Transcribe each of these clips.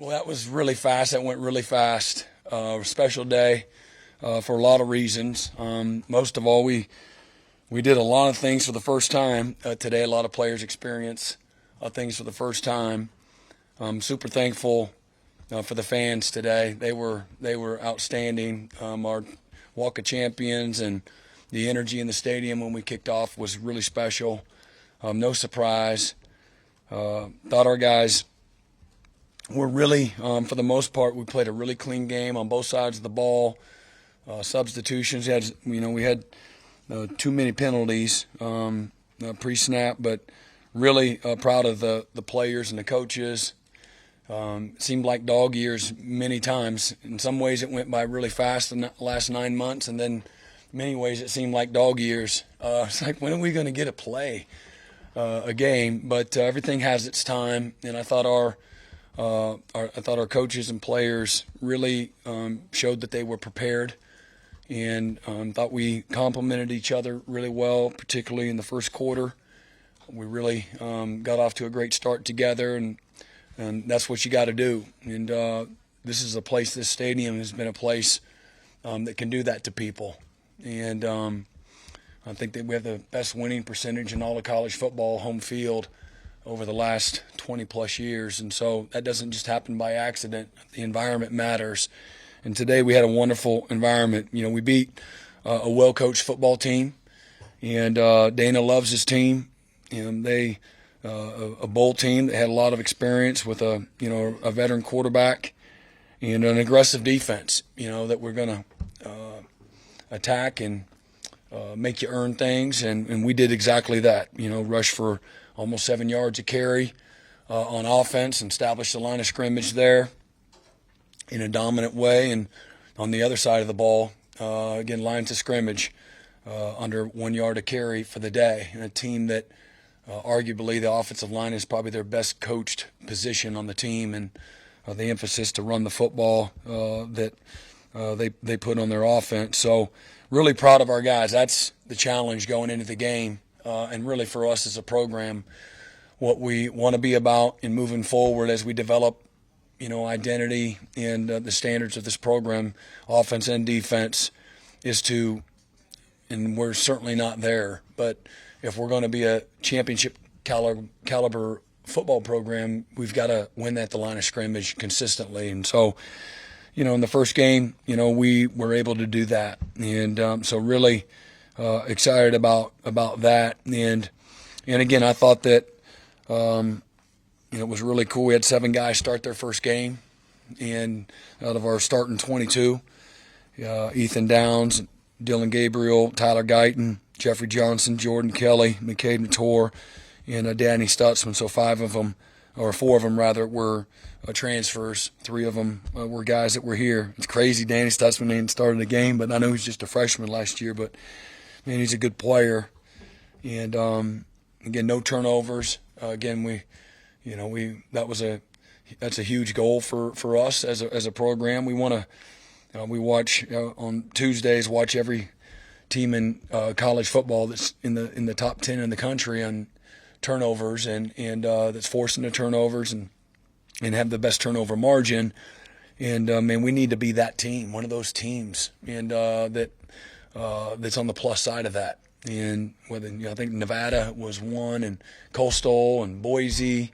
Well, that was really fast. That went really fast. Special day for a lot of reasons. Most of all, we did a lot of things for the first time today. A lot of players experience things for the first time. I'm super thankful for the fans today. They were outstanding. Our Walk of Champions and the energy in the stadium when we kicked off was really special. No surprise. Thought our guys were really, for the most part, we played a really clean game on both sides of the ball. Substitutions, we had too many penalties pre-snap, but really proud of the players and the coaches. Seemed like dog years many times. In some ways, it went by really fast in the last 9 months, and then in many ways it seemed like dog years. It's like, when are we going to get a play, a game? But everything has its time, and I thought our coaches and players really showed that they were prepared, and thought we complemented each other really well, particularly in the first quarter. We really got off to a great start together, and that's what you got to do. And this stadium has been a place that can do that to people. And I think that we have the best winning percentage in all of college football, home field, over the last 20-plus years. And so that doesn't just happen by accident. The environment matters. And today we had a wonderful environment. We beat a well-coached football team, and Dana loves his team. And they a bowl team that had a lot of experience with a veteran quarterback and an aggressive defense, that we're going to attack and make you earn things. And we did exactly that, rush for almost 7 yards a carry on offense and establish the line of scrimmage there in a dominant way. And on the other side of the ball, again, lines of scrimmage under 1 yard a carry for the day. And a team that arguably the offensive line is probably their best coached position on the team, and the emphasis to run the football that they put on their offense. So really proud of our guys. That's the challenge going into the game. And really for us as a program, what we want to be about in moving forward as we develop, identity and the standards of this program, offense and defense, is to, and we're certainly not there, but if we're going to be a championship caliber football program, we've got to win at the line of scrimmage consistently. And so, in the first game, we were able to do that. And so really excited about that. And again, I thought that it was really cool. We had 7 guys start their first game, and out of our starting 22, Ethan Downs, Dylan Gabriel, Tyler Guyton, Jeffrey Johnson, Jordan Kelly, McCade Mator, and Danny Stutzman. So 4 of them were transfers. 3 of them were guys that were here. It's crazy. Danny Stutzman didn't start the game, but I know he's just a freshman last year. But man, he's a good player. And again, no turnovers. Again, that's a huge goal for us as a program. We want to watch on Tuesdays. Watch every team in college football that's in the top 10 in the country on turnovers and that's forcing the turnovers and have the best turnover margin. And man, we need to be that team, one of those teams, and that's on the plus side of that. And I think Nevada was 1, and Coastal and Boise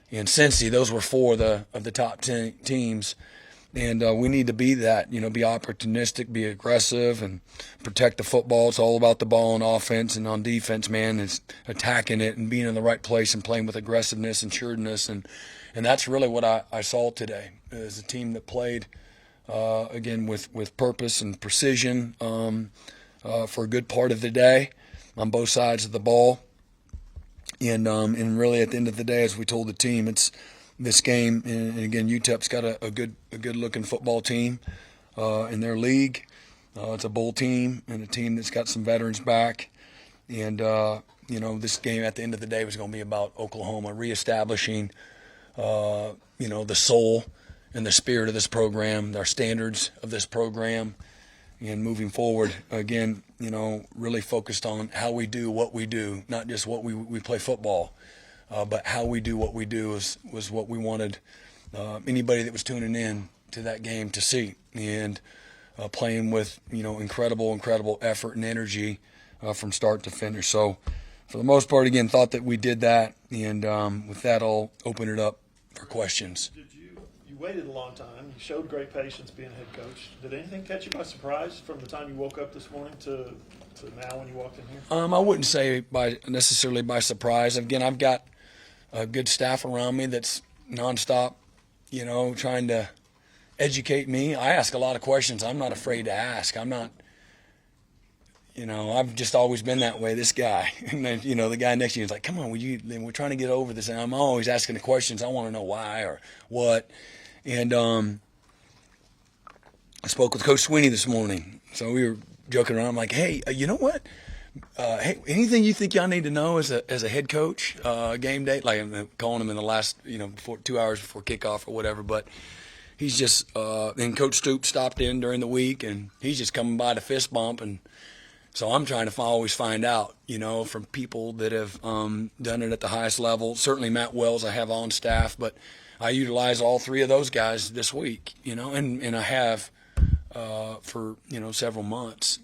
and Cincy, those were 4 of the top 10 teams. And we need to be that, be opportunistic, be aggressive, and protect the football. It's all about the ball on offense, and on defense, man, it's attacking it and being in the right place and playing with aggressiveness and sureness. And that's really what I saw today, is a team that played, again, with purpose and precision for a good part of the day on both sides of the ball. And really at the end of the day, as we told the team, it's this game, and again, UTEP's got a good looking football team in their league. It's a bowl team and a team that's got some veterans back. And this game at the end of the day was going to be about Oklahoma reestablishing the soul and the spirit of this program, our standards of this program, and moving forward. Again, really focused on how we do what we do, not just what we play football. But how we do what we do was what we wanted anybody that was tuning in to that game to see, and playing with incredible effort and energy from start to finish. So for the most part, again, thought that we did that, and with that, I'll open it up for questions. You waited a long time. You showed great patience being head coach. Did anything catch you by surprise from the time you woke up this morning to now when you walked in here? I wouldn't say necessarily by surprise. Again, I've got a good staff around me that's nonstop, trying to educate me. I ask a lot of questions I'm not afraid to ask. I'm not, I've just always been that way, this guy. And then, the guy next to you is like, come on, we're trying to get over this. And I'm always asking the questions. I want to know why or what. And I spoke with Coach Sweeney this morning. So we were joking around. I'm like, hey, you know what? Hey, anything you think y'all need to know as a head coach, game day? Like I'm calling him in the last, before 2 hours before kickoff or whatever. But he's just, and Coach Stoop stopped in during the week, and he's just coming by to fist bump. And so I'm trying to always find out, from people that have done it at the highest level. Certainly Matt Wells I have on staff, but I utilize all three of those guys this week, and I have for, several months,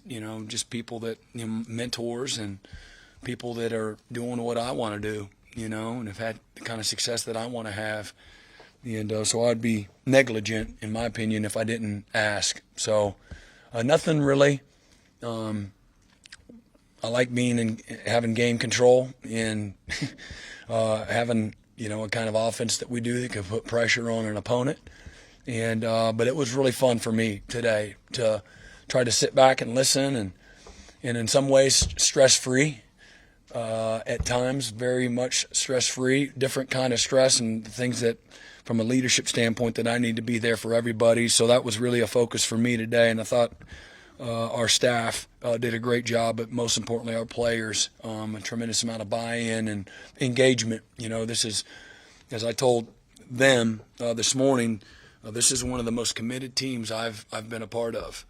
just people that, mentors and people that are doing what I want to do, and have had the kind of success that I want to have. And so I'd be negligent, in my opinion, if I didn't ask. So nothing really. I like having game control and having, a kind of offense that we do that can put pressure on an opponent. And but it was really fun for me today to try to sit back and listen, and in some ways stress-free. At times, very much stress-free, different kind of stress and things that, from a leadership standpoint, that I need to be there for everybody. So that was really a focus for me today, and I thought our staff did a great job, but most importantly, our players, a tremendous amount of buy-in and engagement. This is, as I told them this morning, this is one of the most committed teams I've been a part of,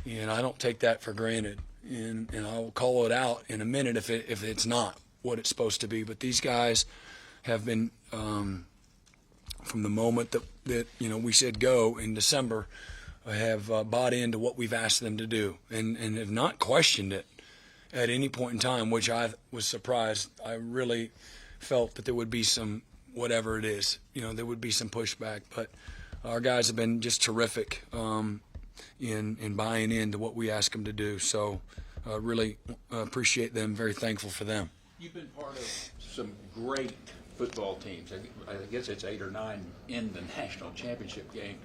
and I don't take that for granted. And I'll call it out in a minute if it's not what it's supposed to be. But these guys have been, from the moment that we said go in December, have bought into what we've asked them to do, and have not questioned it at any point in time, which I was surprised. I really felt that there would be some, whatever it is, there would be some pushback. But our guys have been just terrific in buying into what we ask them to do. So really appreciate them, very thankful for them. You've been part of some great football teams. I guess it's 8 or 9 in the national championship game.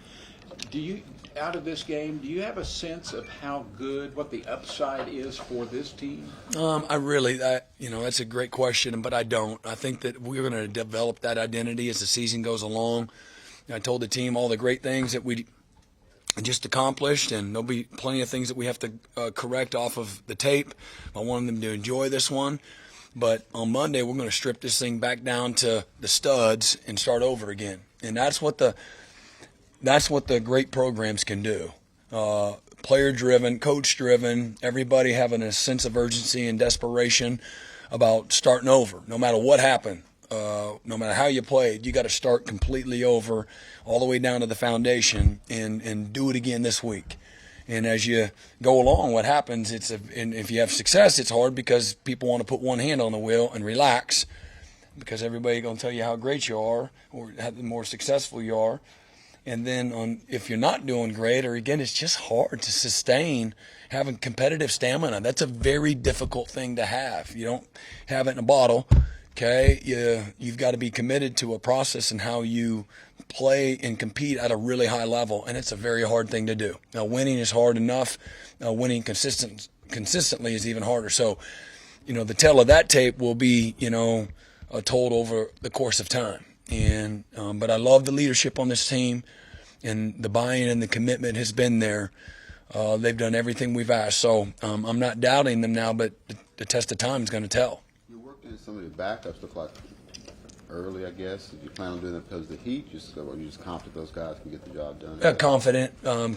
Out of this game, do you have a sense of how good, what the upside is for this team? That's a great question, but I don't. I think that we're going to develop that identity as the season goes along. I told the team all the great things that we just accomplished, and there'll be plenty of things that we have to correct off of the tape. I want them to enjoy this one. But on Monday, we're going to strip this thing back down to the studs and start over again. And that's what the great programs can do. Player-driven, coach-driven, everybody having a sense of urgency and desperation about starting over, no matter what happened. No matter how you played, you got to start completely over, all the way down to the foundation, and do it again this week. And as you go along, what happens? And if you have success, it's hard because people want to put one hand on the wheel and relax, because everybody's going to tell you how great you are or how more successful you are. And then if you're not doing great, or again, it's just hard to sustain having competitive stamina. That's a very difficult thing to have. You don't have it in a bottle. Okay, you've got to be committed to a process and how you play and compete at a really high level, and it's a very hard thing to do. Now, winning is hard enough. Winning consistently is even harder. So, the tale of that tape will be, told over the course of time. And but I love the leadership on this team, and the buy-in and the commitment has been there. They've done everything we've asked. So I'm not doubting them now, but the test of time is going to tell. And some of the backups look like early, I guess. Did you plan on doing that because of the heat? Or you just confident those guys can get the job done?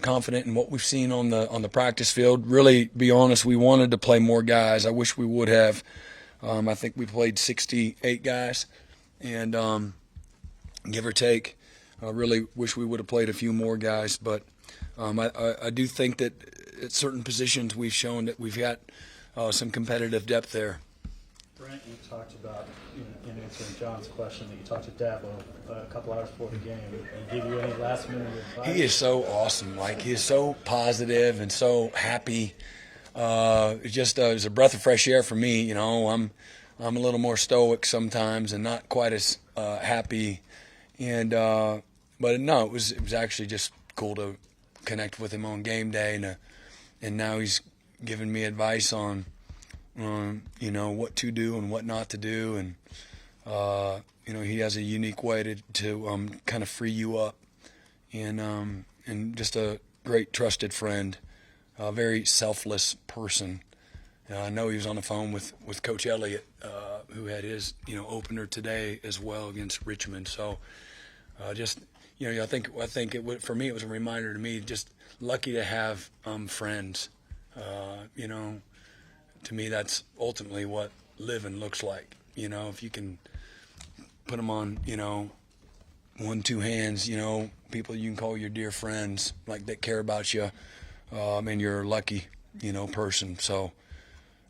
Confident in what we've seen on the practice field. Really, be honest, we wanted to play more guys. I wish we would have. I think we played 68 guys, and give or take. I really wish we would have played a few more guys, but I do think that at certain positions we've shown that we've got some competitive depth there. Brent, you talked about, in answering John's question, that you talked to Dabo a couple hours before the game. Did he give you any last-minute advice? He is so awesome. Like, he's so positive and so happy. It just is a breath of fresh air for me. You know, I'm a little more stoic sometimes and not quite as happy. And but no, it was actually just cool to connect with him on game day, and now he's giving me advice on you know, what to do and what not to do, and you know, he has a unique way to kind of free you up, and just a great trusted friend, a very selfless person. I know he was on the phone with Coach Elliott, who had his, you know, opener today as well against Richmond. So just, you know, I think for me it was a reminder to me, just lucky to have friends. You know, to me that's ultimately what living looks like. You know, if you can put them on, you know, 1-2 hands, you know, people you can call your dear friends, like that care about you, and you're a lucky, you know, person. So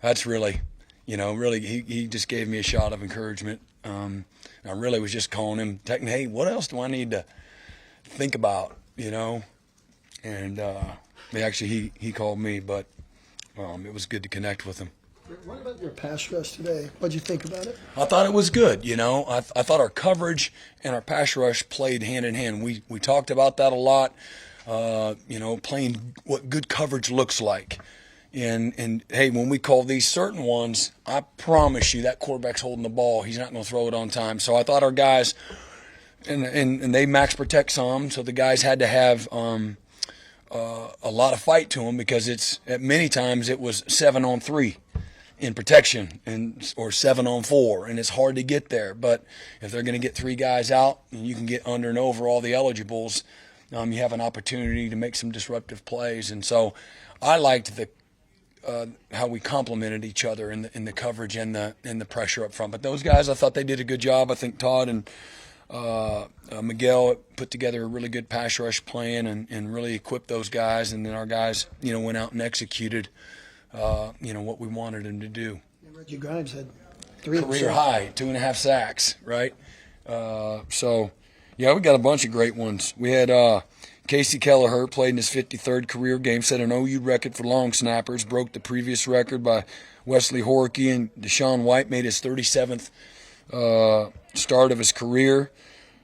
that's really, you know, really he just gave me a shot of encouragement. I really was just calling him, hey, what else do I need to think about, you know? And he called me, but it was good to connect with him. What about your pass rush today? What'd you think about it? I thought it was good. You know, I thought our coverage and our pass rush played hand in hand. We talked about that a lot. You know, playing what good coverage looks like. And hey, when we call these certain ones, I promise you that quarterback's holding the ball. He's not going to throw it on time. So I thought our guys, and they max protect some, so the guys had to have a lot of fight to them, because it's at many times it was 7-on-3 in protection, or 7-on-4, and it's hard to get there. But if they're going to get 3 guys out and you can get under and over all the eligibles, you have an opportunity to make some disruptive plays. And so I liked how we complemented each other in the coverage and the pressure up front. But those guys, I thought they did a good job. I think Todd and Miguel put together a really good pass rush plan and really equipped those guys. And then our guys, you know, went out and executed, you know, what we wanted them to do. Reggie Grimes had 3 Career high, 2.5 sacks, right? So, yeah, we got a bunch of great ones. We had Casey Kelleher played in his 53rd career game, set an OU record for long snappers, broke the previous record by Wesley Horkey, and Deshaun White made his 37th start of his career.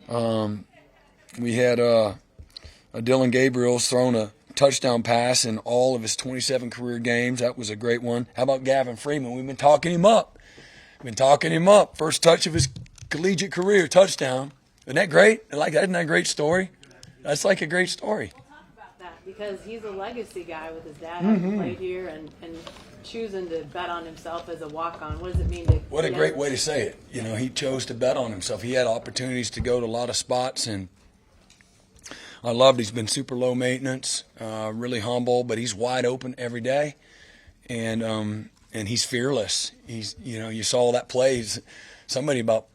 We had Dylan Gabriel's thrown a touchdown pass in all of his 27 career games. That was a great one. How about Gavin Freeman? We've been talking him up. First touch of his collegiate career, touchdown. Isn't that great? Isn't that a great story? That's like a great story. We'll talk about that, because he's a legacy guy with his dad having played here and choosing to bet on himself as a walk-on. What does it mean to... What a great way to say it. You know, he chose to bet on himself. He had opportunities to go to a lot of spots, and I loved he's been super low maintenance, really humble, but he's wide open every day, and he's fearless. He's, you know, you saw that play. Somebody about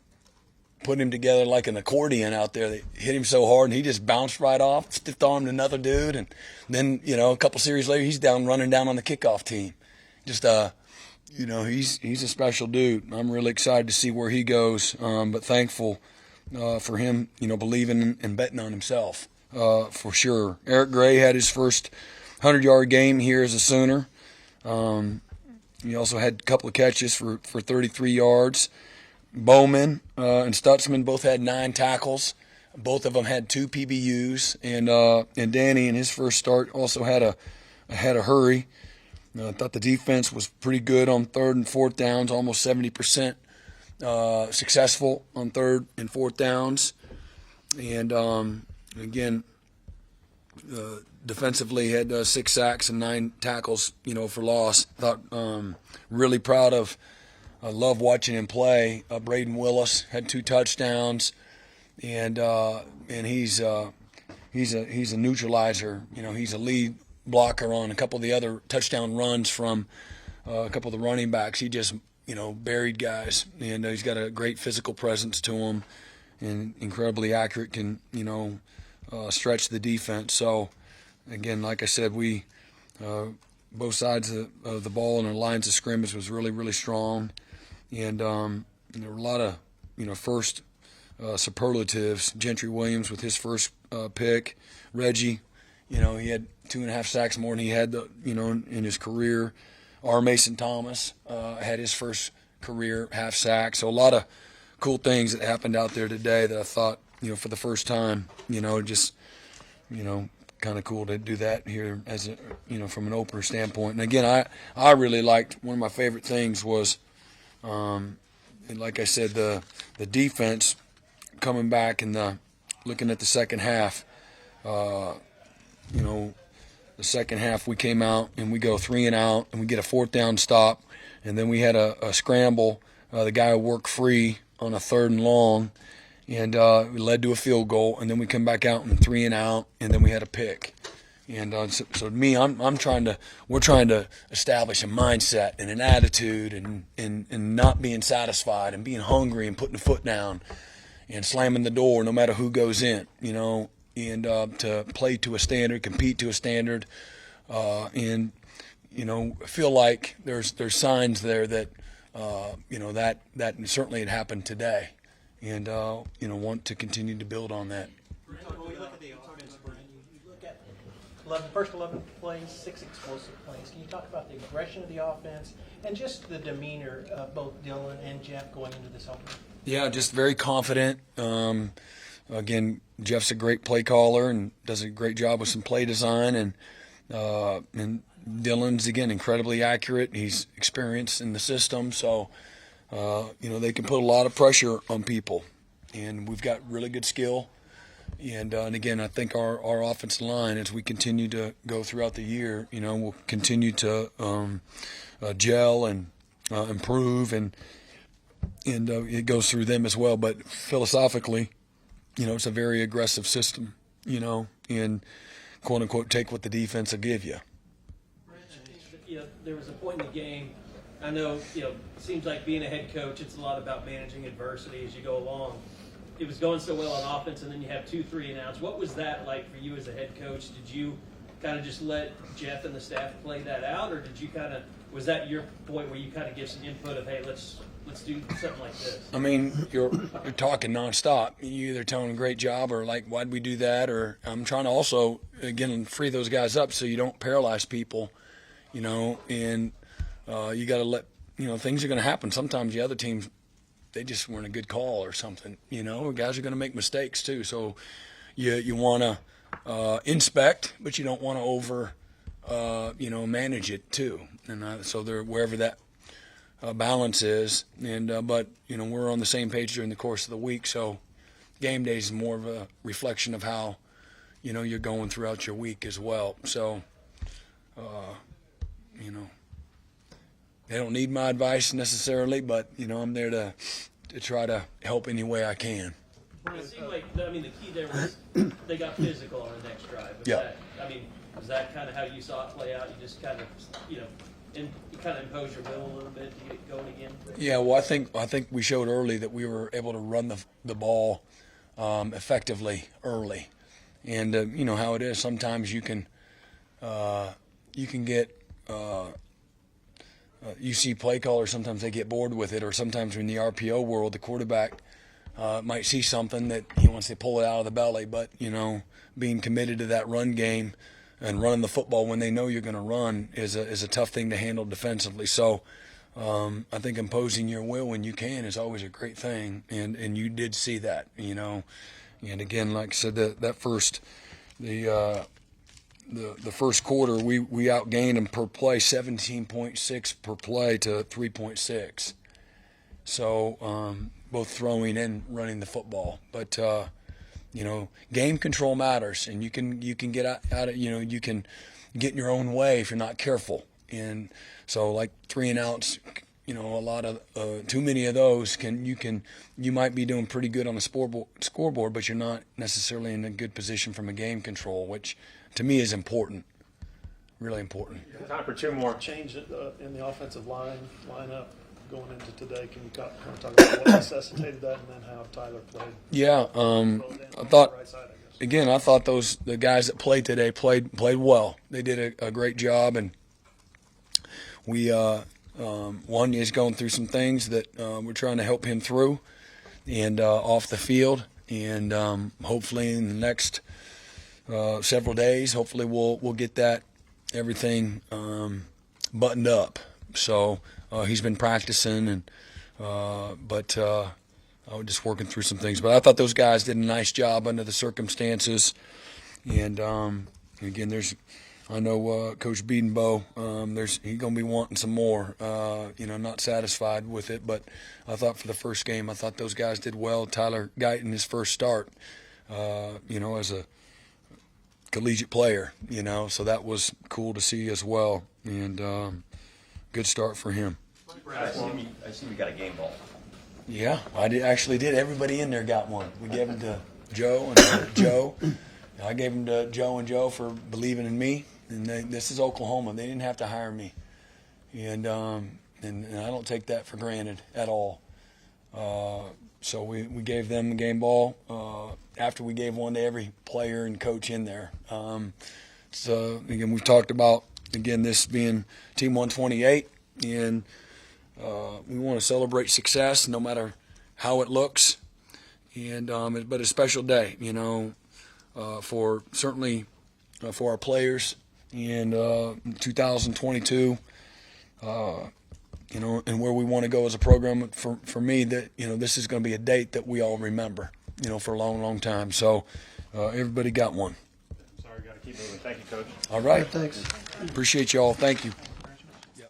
putting him together like an accordion out there. They hit him so hard, and he just bounced right off, stiff-armed another dude, and then, you know, a couple series later, he's running down on the kickoff team. Just, you know, he's a special dude. I'm really excited to see where he goes, but thankful for him, you know, believing and betting on himself, for sure. Eric Gray had his first 100-yard game here as a Sooner. He also had a couple of catches for 33 yards. Bowman and Stutzman both had 9 tackles. Both of them had 2 PBUs, and Danny in his first start also had a hurry. I thought the defense was pretty good on 3rd and 4th downs, almost 70% successful on 3rd and 4th downs. And again, defensively had 6 sacks and 9 tackles, you know, for loss. Thought really proud of. I love watching him play. Braden Willis had 2 touchdowns, and he's a neutralizer. You know, he's a lead blocker on a couple of the other touchdown runs from a couple of the running backs. He just, you know, buried guys, and he's got a great physical presence to him. and incredibly accurate, can stretch the defense. So again, like I said, we both sides of the ball and our lines of scrimmage was really, really strong, and there were a lot of first superlatives. Gentry Williams with his first pick, Reggie, he had 2.5 sacks more than he had in his career. R. Mason Thomas had his first career half sack. So a lot of cool things that happened out there today that I thought, for the first time, just, kind of cool to do that here as a, from an opener standpoint. And again, I really liked, one of my favorite things was, and like I said, the defense coming back and looking at the second half. The second half we came out and we go 3 and out and we get a 4th down stop, and then we had a scramble. The guy worked free on a 3rd and long, and it led to a field goal. And then we come back out and 3 and out, and then we had a pick. And so to me, we're trying to establish a mindset and an attitude, and not being satisfied and being hungry and putting the foot down and slamming the door no matter who goes in, and to play to a standard, compete to a standard, and feel like there's signs there that that certainly had happened today, and want to continue to build on that. When we look at the offense, Brian, you look at first 11 plays, 6 explosive plays. Can you talk about the aggression of the offense and just the demeanor of both Dylan and Jeff going into this opener? Yeah, just very confident. Again, Jeff's a great play caller and does a great job with some play design, and Dylan's, again, incredibly accurate. He's experienced in the system, so they can put a lot of pressure on people, and we've got really good skill. And again, I think our offensive line, as we continue to go throughout the year, will continue to gel and improve, and it goes through them as well. But philosophically, it's a very aggressive system, and quote unquote take what the defense will give you. There was a point in the game. I know, it seems like being a head coach, it's a lot about managing adversity as you go along. It was going so well on offense, and then you have 2 3 and outs. What was that like for you as a head coach? Did you kind of just let Jeff and the staff play that out, or was that your point where you kind of give some input of, hey, let's do something like this? I mean, you're talking nonstop. You either telling a great job or like, why'd we do that? Or I'm trying to also, again, free those guys up so you don't paralyze people, and you got to let, things are going to happen. Sometimes the other teams, they just weren't a good call or something, guys are going to make mistakes too. So you want to inspect, but you don't want to over, manage it too. And so wherever that balance is, and but we're on the same page during the course of the week, so game days is more of a reflection of how you're going throughout your week as well. So they don't need my advice necessarily, but I'm there to try to help any way I can. It seemed like, the key there was they got physical on the next drive. Was that kind of how you saw it play out? You just kind of impose your will a little bit to get it going again? Yeah, well, I think we showed early that we were able to run the ball effectively early, and how it is. Sometimes you can get you see play callers. Sometimes they get bored with it, or sometimes in the RPO world, the quarterback might see something that he wants to pull it out of the belly. But being committed to that run game and running the football when they know you're going to run is a tough thing to handle defensively. So I think imposing your will when you can is always a great thing, and you did see that, And again, like I said, the first quarter we outgained them per play 17.6 per play to 3.6. So both throwing and running the football, but. Game control matters, and you can get out of, you can get in your own way if you're not careful. And so like 3 and outs, a lot of too many of those you might be doing pretty good on the scoreboard, but you're not necessarily in a good position from a game control, which to me is important, really important. Time for 2 more. Change in the offensive lineup. going into today. Can you kind of talk about what necessitated that, and then how Tyler played? Yeah, I thought. Again, I thought the guys that played today played well. They did a great job, and we one is going through some things that we're trying to help him through, and off the field, and hopefully in the next several days, hopefully we'll get that everything buttoned up. So he's been practicing, and but. I was just working through some things, but I thought those guys did a nice job under the circumstances. And again, I know Coach Biedenbow, he's going to be wanting some more. Not satisfied with it, but I thought for the first game, I thought those guys did well. Tyler Guyton, his first start, as a collegiate player, so that was cool to see as well, and good start for him. I assume you got a game ball. Yeah, actually did. Everybody in there got one. We gave them to Joe and Joe. I gave them to Joe and Joe for believing in me. And this is Oklahoma. They didn't have to hire me, and I don't take that for granted at all. So we gave them the game ball after we gave one to every player and coach in there. So again, we've talked about this being Team 128, and we want to celebrate success no matter how it looks, and but a special day, for certainly for our players in 2022, and where we want to go as a program. For me, that this is going to be a date that we all remember, for a long, long time. So everybody got one. Sorry, got to keep moving. Thank you, Coach. All right. Thanks. Appreciate you all. Thank you.